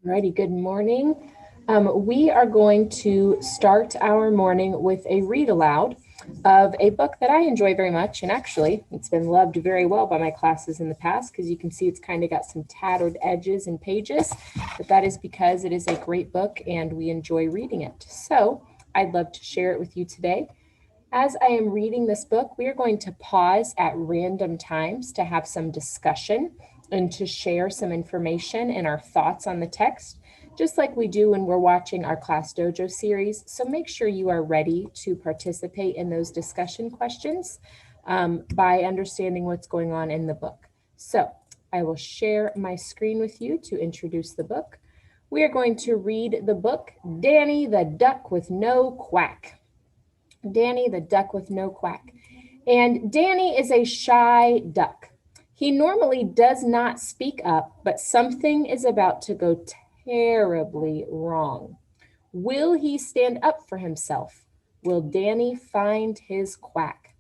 Alrighty, good morning. We are going to start our morning with a read aloud of a book that I enjoy very much. And actually, it's been loved very well by my classes in the past because you can see it's kind of got some tattered edges and pages, but that is because it is a great book and we enjoy reading it. So I'd love to share it with you today. As I am reading this book, we are going to pause at random times to have some discussion and to share some information and our thoughts on the text, just like we do when we're watching our Class Dojo series. So make sure you are ready to participate in those discussion questions by understanding what's going on in the book. So I will share my screen with you to introduce the book. We are going to read the book, Danny the Duck with No Quack. Danny the Duck with No Quack. And Danny is a shy duck. He normally does not speak up, but something is about to go terribly wrong. Will he stand up for himself? Will Danny find his quack?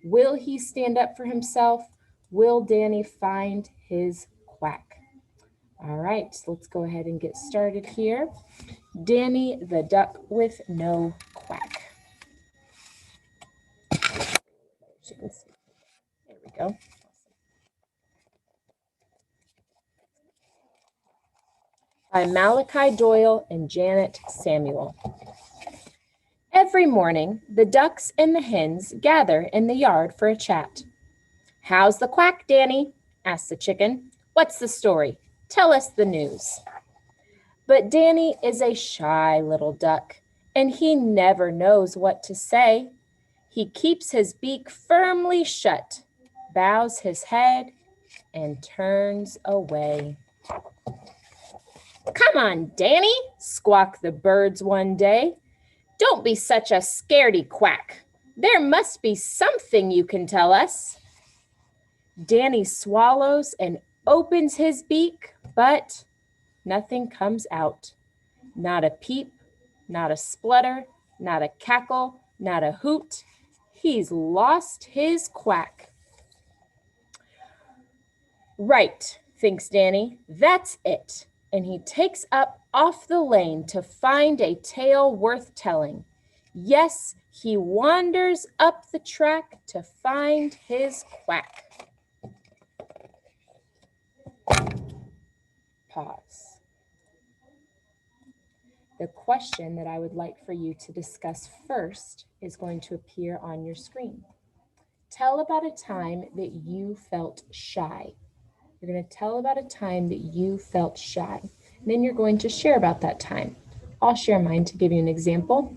Will he stand up for himself? Will Danny find his quack? All right, so let's go ahead and get started here. Danny the Duck with No Quack. You can see. There we go. By Malachi Doyle and Janet Samuel. Every morning, the ducks and the hens gather in the yard for a chat. How's the quack, Danny? Asked the chicken. What's the story? Tell us the news. But Danny is a shy little duck, and he never knows what to say. He keeps his beak firmly shut, bows his head, and turns away. Come on, Danny, squawked the birds one day. Don't be such a scaredy quack. There must be something you can tell us. Danny swallows and opens his beak, but nothing comes out. Not a peep, not a splutter, not a cackle, not a hoot. He's lost his quack. Right, thinks Danny, that's it. And he takes up off the lane to find a tale worth telling. Yes, he wanders up the track to find his quack. Pause. The question that I would like for you to discuss first is going to appear on your screen. Tell about a time that you felt shy. You're going to tell about a time that you felt shy. And then you're going to share about that time. I'll share mine to give you an example.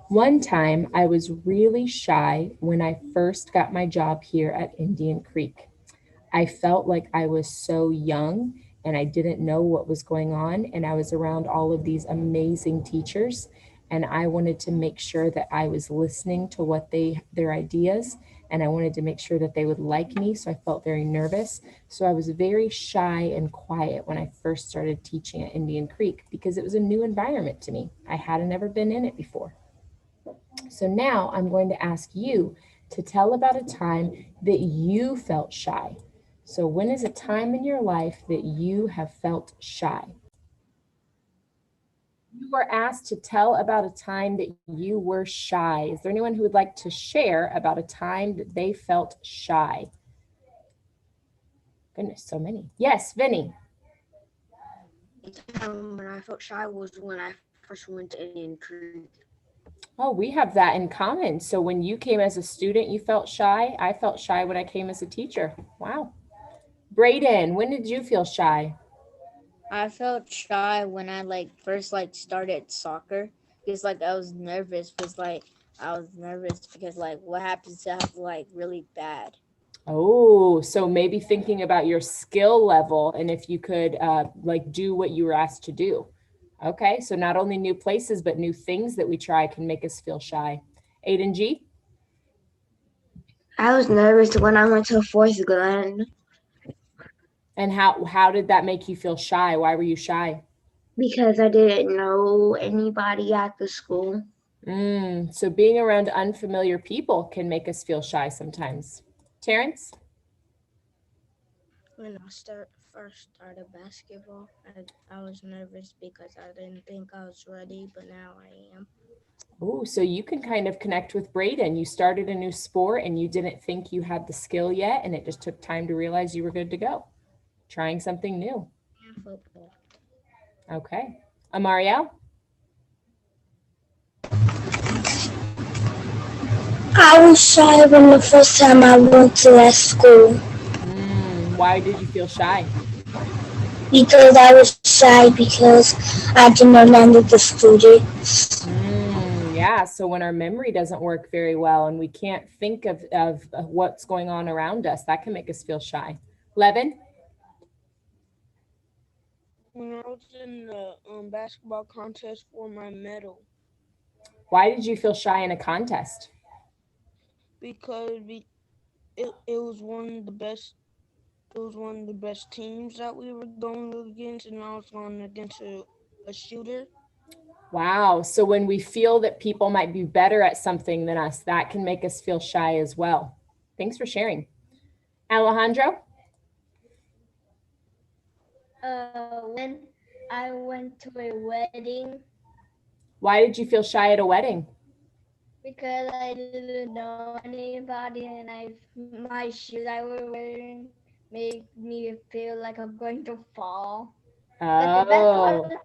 One time I was really shy when I first got my job here at Indian Creek. I felt like I was so young and I didn't know what was going on. And I was around all of these amazing teachers. And I wanted to make sure that I was listening to what their ideas, and I wanted to make sure that they would like me. So I felt very nervous. So I was very shy and quiet when I first started teaching at Indian Creek because it was a new environment to me. I hadn't ever been in it before. So now I'm going to ask you to tell about a time that you felt shy. So when is a time in your life that you have felt shy? You were asked to tell about a time that you were shy. Is there anyone who would like to share about a time that they felt shy? Goodness, so many. Yes, Vinny. The time when I felt shy was when I first went to Indian Creek. Oh, we have that in common. So when you came as a student, you felt shy. I felt shy when I came as a teacher. Wow. Brayden, when did you feel shy? I felt shy when I first started soccer because I was nervous because what happens to have really bad. Oh, so maybe thinking about your skill level and if you could do what you were asked to do. Okay, so not only new places, but new things that we try can make us feel shy. Aiden G? I was nervous when I went to fourth grade And how did that make you feel shy? Why were you shy? because I didn't know anybody at the school. So being around unfamiliar people can make us feel shy sometimes. Terrence? When I first started basketball, I was nervous because I didn't think I was ready, but now I am. Oh, so you can kind of connect with Braden. You started a new sport and you didn't think you had the skill yet, and it just took time to realize you were good to go. Trying something new. And football. Okay. Amariel? I was shy when the first time I went to that school Why did you feel shy? because I was shy because I didn't remember the students. Yeah, so when our memory doesn't work very well and we can't think of what's going on around us, that can make us feel shy. Levin? When I was in the basketball contest for my medal, Why did you feel shy in a contest? because it was one of the best. It was one of the best teams that we were going against, and I was going against a shooter. Wow. So when we feel that people might be better at something than us, that can make us feel shy as well. Thanks for sharing. Alejandro? When I went to a wedding Why did you feel shy at a wedding? because I didn't know anybody and my shoes I were wearing made me feel like I'm going to fall. But the best part Oh,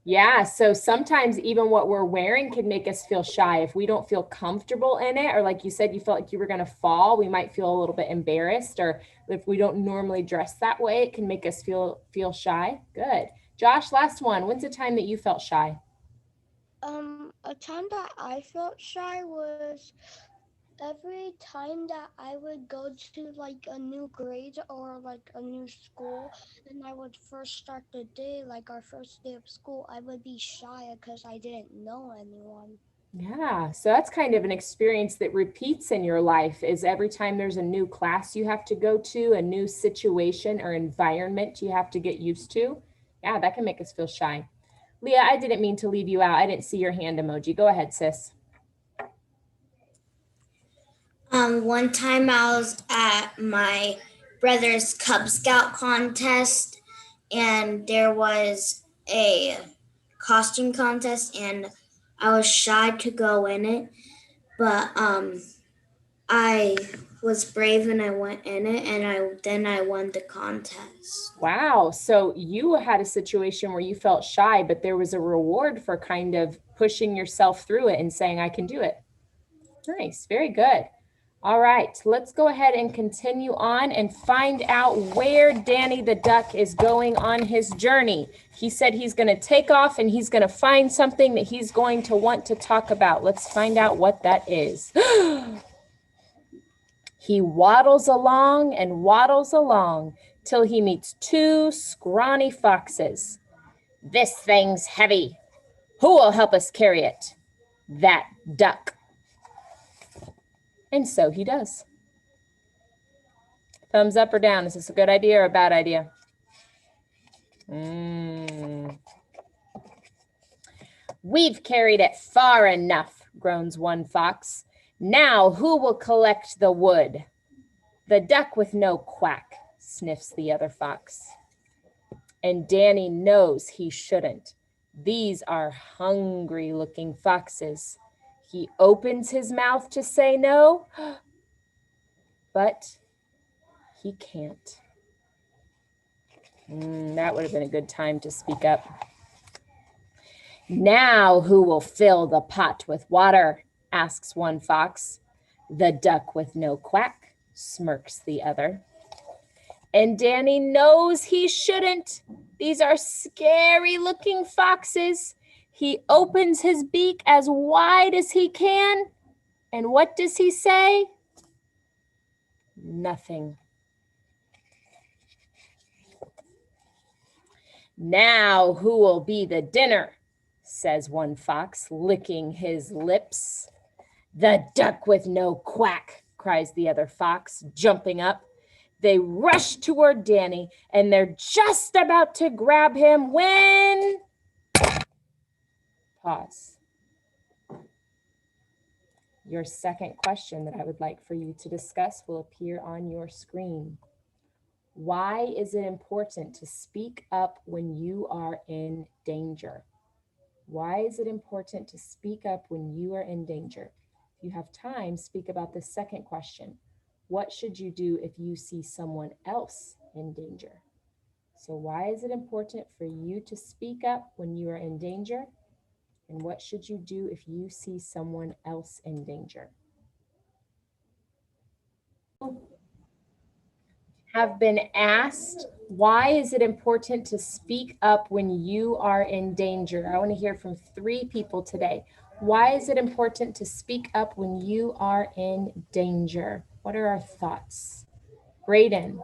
yeah. So sometimes even what we're wearing can make us feel shy. If we don't feel comfortable in it, or like you said, you felt like you were going to fall, we might feel a little bit embarrassed. Or if we don't normally dress that way, it can make us feel shy. Good. Josh, last one. When's the time that you felt shy? A time that I felt shy was every time that I would go to like a new grade or like a new school and I would first start the day, like our first day of school, I would be shy because I didn't know anyone. Yeah, so that's kind of an experience that repeats in your life is every time there's a new class you have to go to, a new situation or environment you have to get used to. Yeah, that can make us feel shy. Leah, I didn't mean to leave you out. I didn't see your hand emoji. Go ahead, sis. One time I was at my brother's Cub Scout contest, and there was a costume contest, and I was shy to go in it, but I was brave and I went in it, and I won the contest. Wow. So you had a situation where you felt shy, but there was a reward for kind of pushing yourself through it and saying, I can do it. Nice. Very good. All right, let's go ahead and continue on and find out where Danny the Duck is going on his journey. He said he's going to take off and he's going to find something that he's going to want to talk about. Let's find out what that is. He waddles along and waddles along till he meets two scrawny foxes. This thing's heavy. Who will help us carry it? That duck. And so he does. Thumbs up or down? Is this a good idea or a bad idea? We've carried it far enough, groans one fox. Now who will collect the wood? The duck with no quack, sniffs the other fox. And Danny knows he shouldn't. These are hungry-looking foxes. He opens his mouth to say no, but he can't. That would have been a good time to speak up. Now who will fill the pot with water? Asks one fox. The duck with no quack, smirks the other. And Danny knows he shouldn't. These are scary looking foxes. He opens his beak as wide as he can. And what does he say? Nothing. Now who will be the dinner? Says one fox, licking his lips. The duck with no quack, cries the other fox, jumping up. They rush toward Danny, and they're just about to grab him when... Pause. Your second question that I would like for you to discuss will appear on your screen. Why is it important to speak up when you are in danger? Why is it important to speak up when you are in danger? If you have time, speak about the second question. What should you do if you see someone else in danger? So why is it important for you to speak up when you are in danger? And what should you do if you see someone else in danger? Have been asked, why is it important to speak up when you are in danger? I want to hear from 3 people today. Why is it important to speak up when you are in danger? What are our thoughts? Braden.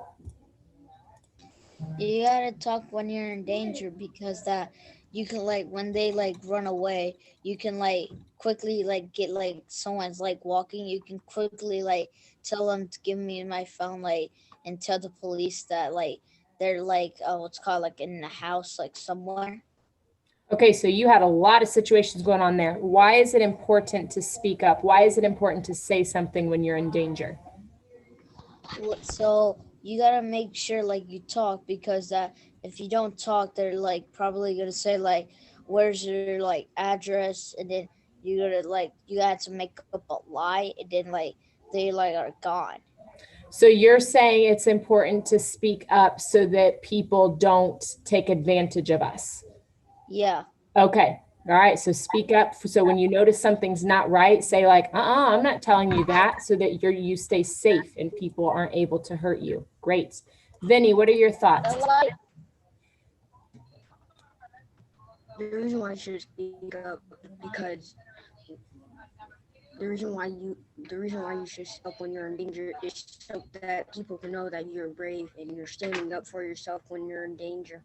You gotta talk when you're in danger because that you can like when they like run away, you can like quickly like get like someone's like walking, you can quickly like tell them to give me my phone like and tell the police that like they're like what's called like in the house like somewhere. Okay, so you had a lot of situations going on there. Why is it important to speak up? Why is it important to say something when you're in danger? So you gotta make sure like you talk because if you don't talk, they're like probably gonna say like, "Where's your like address?" And then you got to make up a lie, and then like they like are gone. So you're saying it's important to speak up so that people don't take advantage of us. Yeah. Okay. All right. So speak up. So when you notice something's not right, say like, I'm not telling you that, so that you stay safe and people aren't able to hurt you. Great. Vinny, what are your thoughts? The reason why I should speak up because the reason why you should speak up when you're in danger is so that people can know that you're brave and you're standing up for yourself when you're in danger.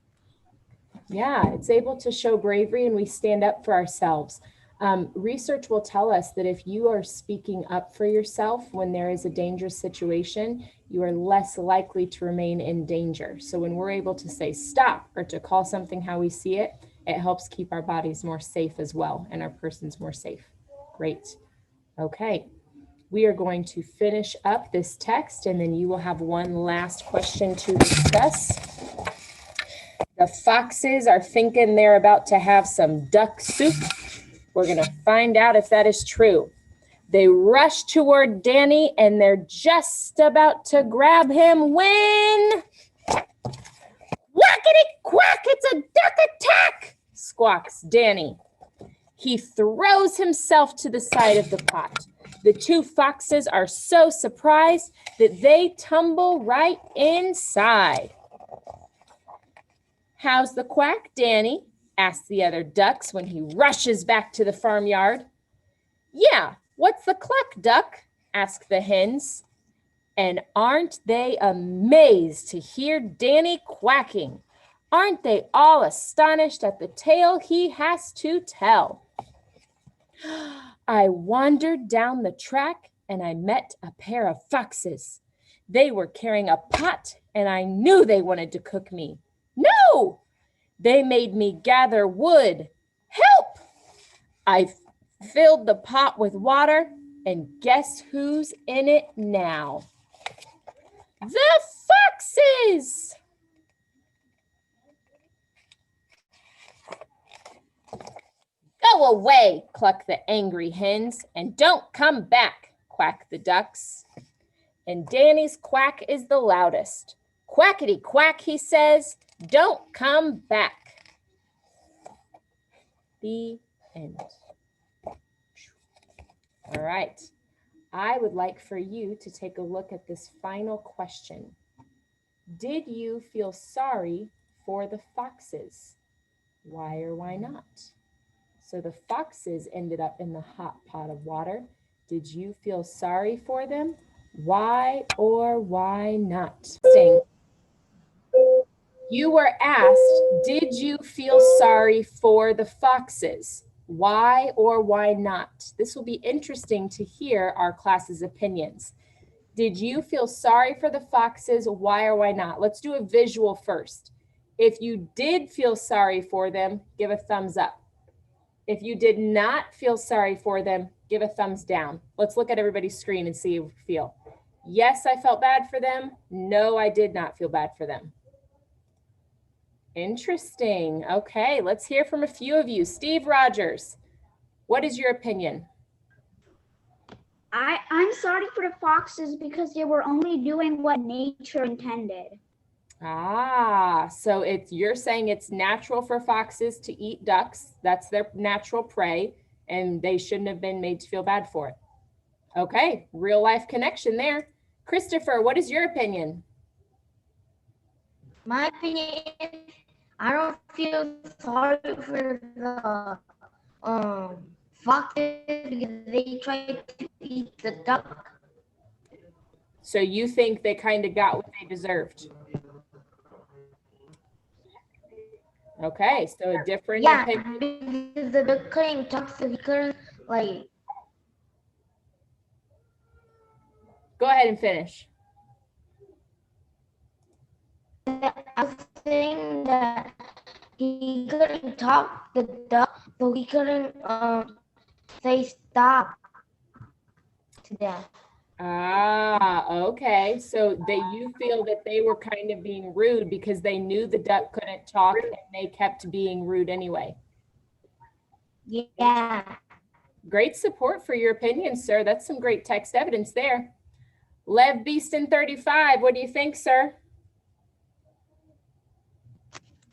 Yeah, it's able to show bravery and we stand up for ourselves. Research will tell us that if you are speaking up for yourself when there is a dangerous situation, you are less likely to remain in danger. So when we're able to say stop or to call something how we see it, it helps keep our bodies more safe as well and our persons more safe. Great. Okay. We are going to finish up this text and then you will have one last question to discuss. The foxes are thinking they're about to have some duck soup. We're going to find out if that is true. They rush toward Danny and they're just about to grab him when... Whackity quack, it's a duck attack, squawks Danny. He throws himself to the side of the pot. The 2 foxes are so surprised that they tumble right inside. How's the quack, Danny? Asks the other ducks when he rushes back to the farmyard. Yeah, what's the cluck, duck? Ask the hens. And aren't they amazed to hear Danny quacking? Aren't they all astonished at the tale he has to tell? I wandered down the track and I met a pair of foxes. They were carrying a pot and I knew they wanted to cook me. No! They made me gather wood. Help! I filled the pot with water, and guess who's in it now? The foxes! Go away, cluck the angry hens, and don't come back, quack the ducks. And Danny's quack is the loudest. Quackity quack, he says, don't come back. The end. All right. I would like for you to take a look at this final question. Did you feel sorry for the foxes? Why or why not? So the foxes ended up in the hot pot of water. Did you feel sorry for them? Why or why not? You were asked, did you feel sorry for the foxes? Why or why not? This will be interesting to hear our class's opinions. Did you feel sorry for the foxes? Why or why not? Let's do a visual first. If you did feel sorry for them, give a thumbs up. If you did not feel sorry for them, give a thumbs down. Let's look at everybody's screen and see how you feel. Yes, I felt bad for them. No, I did not feel bad for them. Interesting. Okay, let's hear from a few of you. Steve Rogers, what is your opinion? I'm sorry for the foxes because they were only doing what nature intended. Ah, so you're saying it's natural for foxes to eat ducks. That's their natural prey, and they shouldn't have been made to feel bad for it. Okay, real life connection there. Christopher, what is your opinion? My opinion is I don't feel sorry for the foxes because they tried to eat the duck. So you think they kind of got what they deserved? Okay, so a different opinion. Because the duck couldn't talk, so he couldn't like. Go ahead and finish. I was saying that he couldn't talk the duck, so he couldn't say stop to them. Ah, okay. So you feel that they were kind of being rude because they knew the duck couldn't talk and they kept being rude anyway. Yeah. Great support for your opinion, sir. That's some great text evidence there. Lev Beeston 35, what do you think, sir?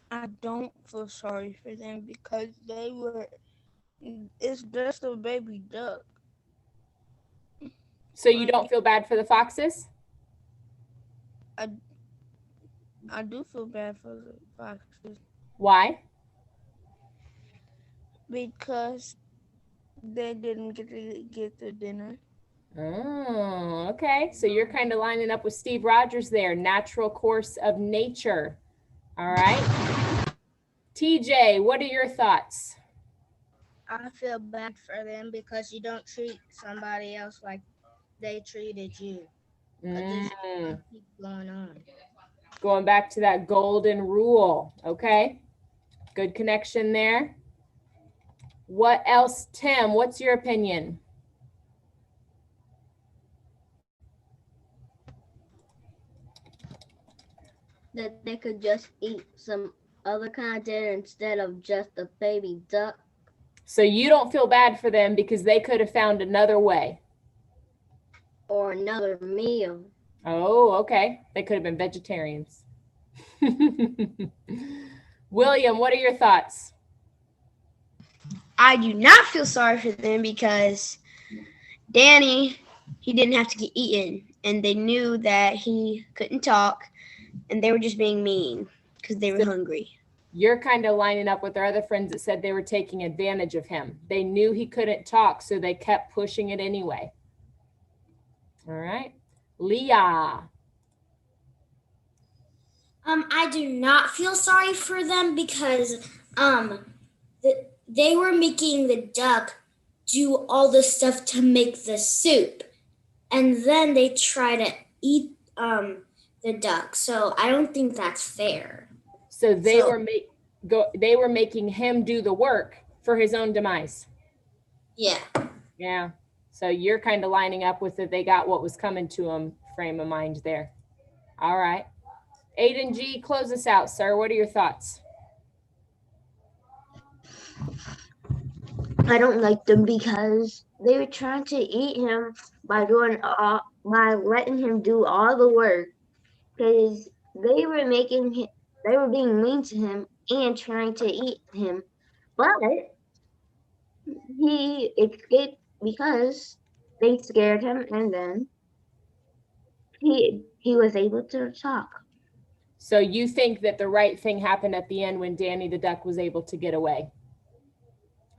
I don't feel sorry for them because it's just a baby duck. So you don't feel bad for the foxes? I do feel bad for the foxes. Why? Because they didn't get the dinner. Oh, okay. So you're kind of lining up with Steve Rogers there, natural course of nature. All right. TJ, what are your thoughts? I feel bad for them because you don't treat somebody else like they treated you. This keeps going on. Going back to that golden rule. Okay. Good connection there. What else, Tim? What's your opinion? That they could just eat some other kind of dinner instead of just a baby duck. So you don't feel bad for them because they could have found another way. Or another meal. Oh, okay. They could have been vegetarians. William, what are your thoughts? I do not feel sorry for them because Danny, he didn't have to get eaten, and they knew that he couldn't talk, and they were just being mean because they were hungry. You're kind of lining up with our other friends that said they were taking advantage of him. They knew he couldn't talk, so they kept pushing it anyway. All right. Leah. I do not feel sorry for them because they were making the duck do all the stuff to make the soup, and then they try to eat the duck. So I don't think that's fair. So they were making him do the work for his own demise. Yeah. Yeah. So you're kind of lining up with it. They got what was coming to them frame of mind there. All right. Aiden G, close us out, sir. What are your thoughts? I don't like them because they were trying to eat him by letting him do all the work. Because they were being mean to him and trying to eat him, but he escaped because they scared him, and then he was able to talk. So you think that the right thing happened at the end when Danny the duck was able to get away?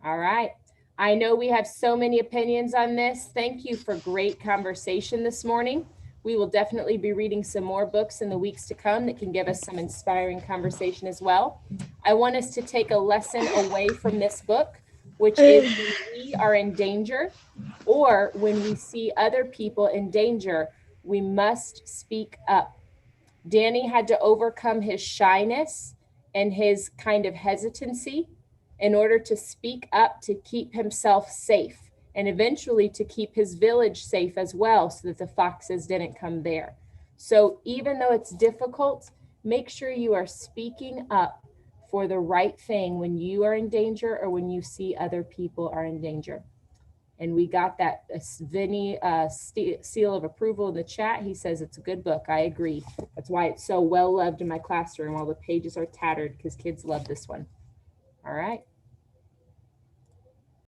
All right. I know we have so many opinions on this. Thank you for great conversation this morning. We will definitely be reading some more books in the weeks to come that can give us some inspiring conversation as well. I want us to take a lesson away from this book, which is when we are in danger or when we see other people in danger, we must speak up. Danny had to overcome his shyness and his kind of hesitancy in order to speak up to keep himself safe and eventually to keep his village safe as well so that the foxes didn't come there. So even though it's difficult, make sure you are speaking up for the right thing when you are in danger or when you see other people are in danger. And we got that Vinny seal of approval in the chat. He says it's a good book. I agree. That's why it's so well loved in my classroom. All the pages are tattered because kids love this one. All right.